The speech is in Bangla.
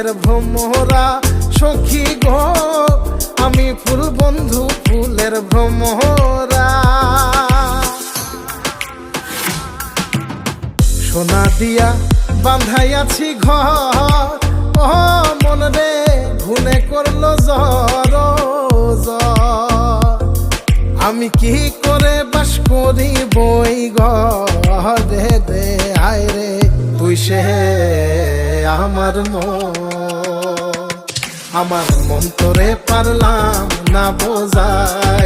ফুলের ভ্রমরা সখী গো, আমি ফুল বন্ধু ফুলের ভ্রমরা। সোনা দিয়া বাঁধাইয়াছি ঘর, ও মন রে ঘুনে করলো জ্বর জ্বর। আমি কি করে বাস করি বই ঘরে দে আয় রে, তুই সে আমার মন তোরে পারলাম না বোঝাই